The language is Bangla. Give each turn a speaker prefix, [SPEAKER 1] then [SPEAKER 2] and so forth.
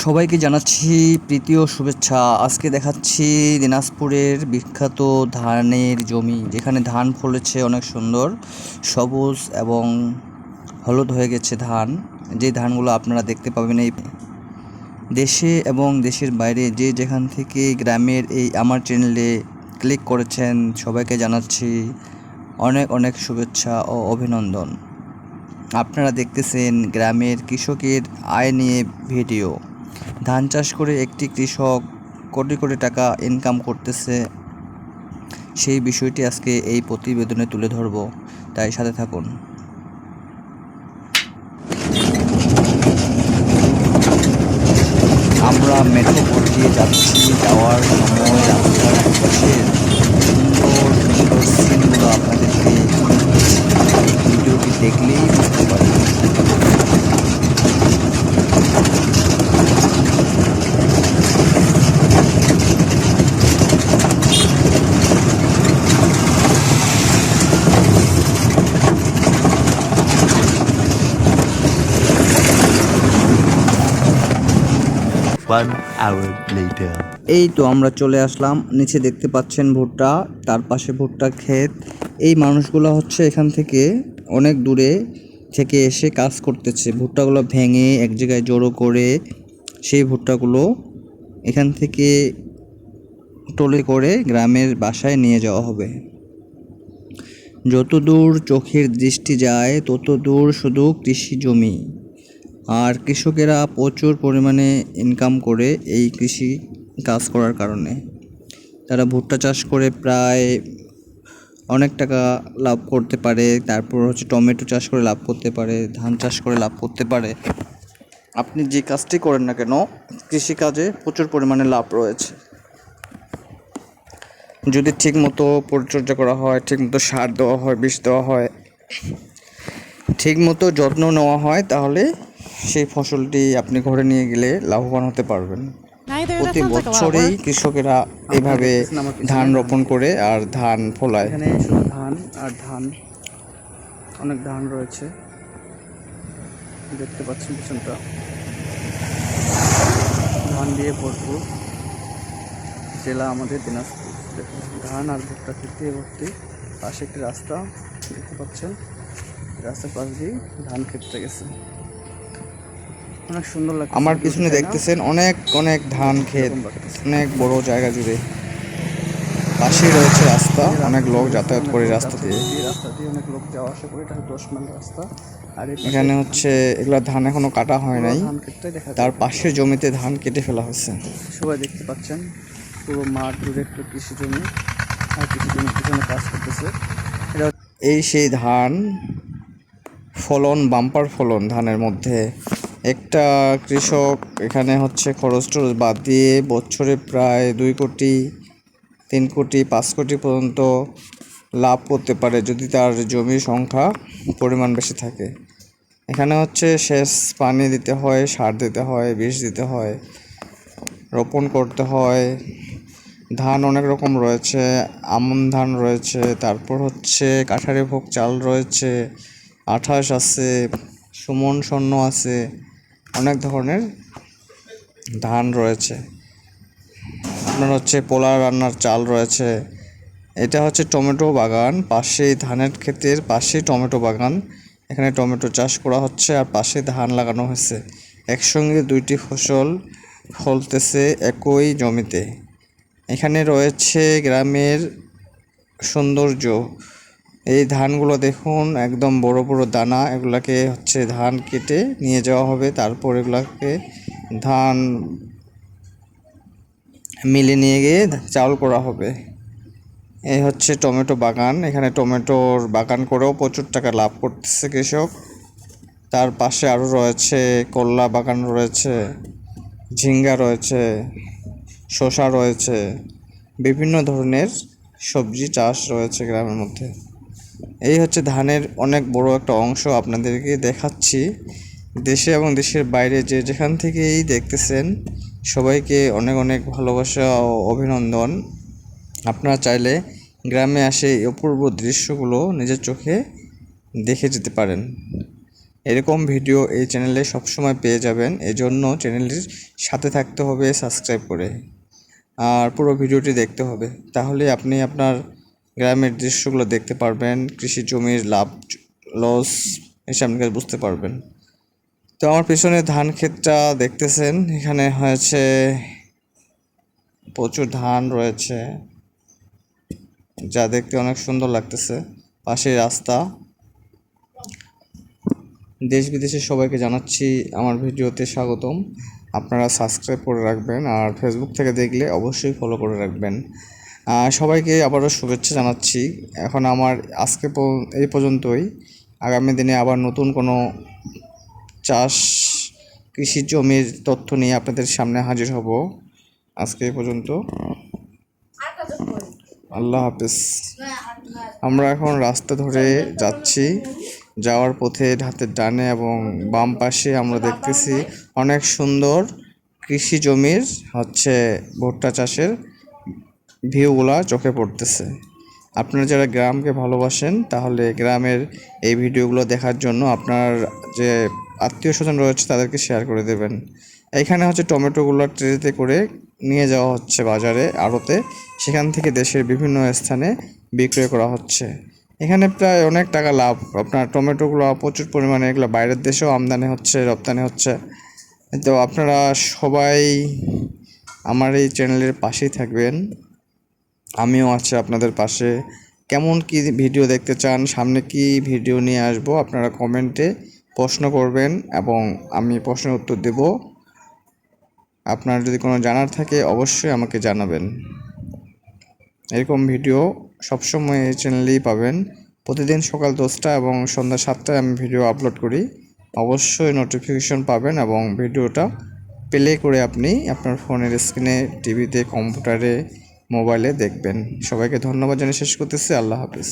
[SPEAKER 1] সবাইকে জানাচ্ছি প্রীতি ও শুভেচ্ছা। আজকে দেখাচ্ছি দিনাজপুরের বিখ্যাত ধানের জমি, যেখানে ধান ফলেছে অনেক সুন্দর সবুজ এবং হলুদ হয়ে গেছে ধান। যে ধানগুলো আপনারা দেখতে পাবেন এই দেশে এবং দেশের বাইরে যে যেখান থেকে গ্রামের এই আমার চ্যানেলে ক্লিক করেছেন, সবাইকে জানাচ্ছি অনেক অনেক শুভেচ্ছা ও অভিনন্দন। আপনারা দেখতেছেন গ্রামের কৃষকের আয় নিয়ে ভিডিও। ধান চাষ করে একটি কৃষক কোটি কোটি টাকা ইনকাম করতেছে, সেই বিষয়টি আজকে এই প্রতিবেদনে তুলে ধরব, তাই সাথে থাকুন। আমরা মেট্রো পথ দিয়ে যাচ্ছি, যাওয়ার সময় রাস্তার পাশের সুন্দর সুন্দর সিনগুলো আপনাদেরকে ভিডিওটি দেখলেই বুঝতে পারবেন।
[SPEAKER 2] 1 hour later.
[SPEAKER 1] এই তো আমরা চলে আসলাম। নিচে দেখতে পাচ্ছেন ভুট্টা, তার পাশে ভুট্টা ক্ষেত। এই মানুষগুলো হচ্ছে এখান থেকে অনেক দূরে থেকে এসে কাজ করতেছে। ভুট্টাগুলো ভেঙে এক জায়গায় জড়ো করে সেই ভুট্টাগুলো এখান থেকে ট্রলি করে গ্রামের বাসায় নিয়ে যাওয়া হবে। যতদূর চোখের দৃষ্টি যায় ততদূর শুধু কৃষি জমি, আর কৃষকেরা প্রচুর পরিমাণে ইনকাম করে এই কৃষি কাজ করার কারণে। তারা ভুট্টা চাষ করে প্রায় অনেক টাকা লাভ করতে পারে, তারপর হচ্ছে টমেটো চাষ করে লাভ করতে পারে, ধান চাষ করে লাভ করতে পারে। আপনি যে কাজটি করেন না কেন, কৃষিকাজে প্রচুর পরিমাণে লাভ রয়েছে। যদি ঠিকমতো পরিচর্যা করা হয়, ঠিকমতো সার দেওয়া হয়, বিষ দেওয়া হয়, ঠিকমতো যত্ন নেওয়া হয়, তাহলে সেই ফসলটি আপনি ঘরে নিয়ে গেলে লাভবান হতে পারবেন। প্রতি বছরেই কৃষকেরা এভাবে ধান রোপণ করে আর ধান ফলায়। এখানে শুধু ধান আর ধান, অনেক ধান রয়েছে, দেখতে পাচ্ছেন পিছনটা ধান দিয়ে ভরপুর। জেলা আমাদের দিনাজপুর। ধান আর ভুট্টা খেতে ভর্তি। পাশে একটি রাস্তা দেখতে পাচ্ছেন, রাস্তার পাশ দিয়ে ধান খেতে গেছে, অনেক সুন্দর লাগছে। আমার পিছনে দেখতেছেন অনেক অনেক ধান ক্ষেত, অনেক বড় জায়গা জুড়ে। পাশেই রয়েছে রাস্তা, অনেক লোক যাতায়াত করে রাস্তা দিয়ে। অনেক লোক যাওয়া আসা করে, এটা 10 মাইল রাস্তা। আর এখানে হচ্ছে এগুলা ধান এখনো কাটা হয় নাই, তার পাশের জমিতে ধান কেটে ফেলা হয়েছে। সবাই দেখতে পাচ্ছেন পুরো মাঠ জুড়ে একটু কৃষি জমি, আর কৃষি জমির পিছনে কাজ করতেছে। এই সেই ধান ফলন, বাম্পার ফলন ধানের মধ্যে। একটা কৃষক এখানে হচ্ছে খরচ টরচ বাদ দিয়ে বছরে প্রায় 2 কোটি, 3 কোটি, 5 কোটি পর্যন্ত লাভ করতে পারে, যদি তার জমির সংখ্যা পরিমাণ বেশি থাকে। এখানে হচ্ছে সেচ পানি দিতে হয়, সার দিতে হয়, বিষ দিতে হয়, রোপণ করতে হয়। ধান অনেক রকম রয়েছে, আমন ধান রয়েছে, তারপর হচ্ছে কাঠারি ভোগ চাল রয়েছে, 28 আছে, সুমন স্বর্ণ আছে, অনেক ধরনের ধান রয়েছে। আপনার হচ্ছে পোলা রান্নার চাল রয়েছে। এটা হচ্ছে টমেটো বাগান, পাশেই ধানের ক্ষেতের পাশেই টমেটো বাগান। এখানে টমেটো চাষ করা হচ্ছে আর পাশে ধান লাগানো হয়েছে। একসঙ্গে 2টি ফসল ফলতেছে একই জমিতে। এখানে রয়েছে গ্রামের সৌন্দর্য। এই ধানগুলো দেখুন, একদম বড় বড় দানা। এগুলাকে হচ্ছে ধান কেটে নিয়ে যাওয়া হবে, তারপর এগুলাকে ধান মিলে নিয়ে গিয়ে চাউল করা হবে। এই হচ্ছে টমেটো বাগান। এখানে টমেটোর বাগান করেও প্রচুর টাকা লাভ করতেছে কৃষক। তার পাশে আরও রয়েছে করলা বাগান রয়েছে, ঝিঙ্গা রয়েছে, শসা রয়েছে, বিভিন্ন ধরনের সবজি চাষ রয়েছে গ্রামের মধ্যে। এই হচ্ছে ধানের অনেক বড় একটা অংশ আপনাদেরকে দেখাচ্ছি। দেশে এবং দেশের বাইরে যে যেখান থেকেই দেখতেছেন, সবাইকে অনেক অনেক ভালোবাসা ও অভিনন্দন। আপনারা চাইলে গ্রামে আসে এই অপূর্ব দৃশ্যগুলো নিজের চোখে দেখে যেতে পারেন। এরকম ভিডিও এই চ্যানেলে সবসময় পেয়ে যাবেন, এজন্য চ্যানেলটির সাথে থাকতে হবে সাবস্ক্রাইব করে। আর পুরো ভিডিওটি দেখতে হবে, তাহলে আপনি আপনার গ্রামের দৃশ্যগুলো দেখতে পারবেন, কৃষি জমির লাভ লস এসব আপনি বুঝতে পারবেন। তো আমার পেছনে ধান ক্ষেতটা দেখতেছেন, এখানে হয়েছে প্রচুর ধান রয়েছে, যা দেখতে অনেক সুন্দর লাগতেছে। পাশে রাস্তা। দেশ বিদেশের সবাইকে জানাচ্ছি আমার ভিডিওতে স্বাগতম। আপনারা সাবস্ক্রাইব করে রাখবেন, আর ফেসবুক থেকে দেখলে অবশ্যই ফলো করে রাখবেন। সবাইকে আবারও শুভেচ্ছা জানাচ্ছি। এখন আমার আজকে এই পর্যন্তই। আগামী দিনে আবার নতুন কোনো চাষ কৃষি জমির তথ্য নিয়ে আপনাদের সামনে হাজির হব। আজকে এই পর্যন্ত। আল্লাহ হাফেজ। আমরা এখন রাস্তা ধরে যাচ্ছি, যাওয়ার পথে হাতের ডানে এবং বাম পাশে আমরা দেখতেছি অনেক সুন্দর কৃষি জমির ভুট্টা চাষের ভিউগুলা চোখে পড়তেছে। আপনারা যারা গ্রামকে ভালোবাসেন তাহলে গ্রামের এই ভিডিওগুলো দেখার জন্য আপনার যে আত্মীয় স্বজন রয়েছে তাদেরকে শেয়ার করে দেবেন। এইখানে টমেটোগুলো ট্রেতে করে নিয়ে যাওয়া হচ্ছে বাজারে, আড়তে, সেখান থেকে দেশের বিভিন্ন স্থানে বিক্রয় করা হচ্ছে। এখানে প্রায় অনেক টাকা লাভ। আপনার টমেটোগুলো প্রচুর পরিমাণে, এগুলো বাইরের দেশেও আমদানি হচ্ছে, রপ্তানি হচ্ছে। তো আপনারা সবাই আমার এই চ্যানেলের পাশেই থাকবেন, আমিও আছি আপনাদের পাশে। কেমন কি ভিডিও দেখতে চান, সামনে কি ভিডিও নিয়ে আসব, আপনারা কমেন্টে প্রশ্ন করবেন এবং আমি প্রশ্নের উত্তর দেব। আপনার যদি কোনো জানার থাকে অবশ্যই আমাকে জানাবেন। এরকম ভিডিও সবসময় এই চ্যানেলেই পাবেন। প্রতিদিন সকাল 10টা এবং সন্ধ্যা 7টায় আমি ভিডিও আপলোড করি। অবশ্যই নোটিফিকেশন পাবেন এবং ভিডিওটা প্লে করে আপনি আপনার ফোনের স্ক্রিনে, টিভিতে, কম্পিউটারে, মোবাইলে দেখবেন। সবাইকে ধন্যবাদ জানিয়ে শেষ করতেছি। আল্লাহ হাফেজ।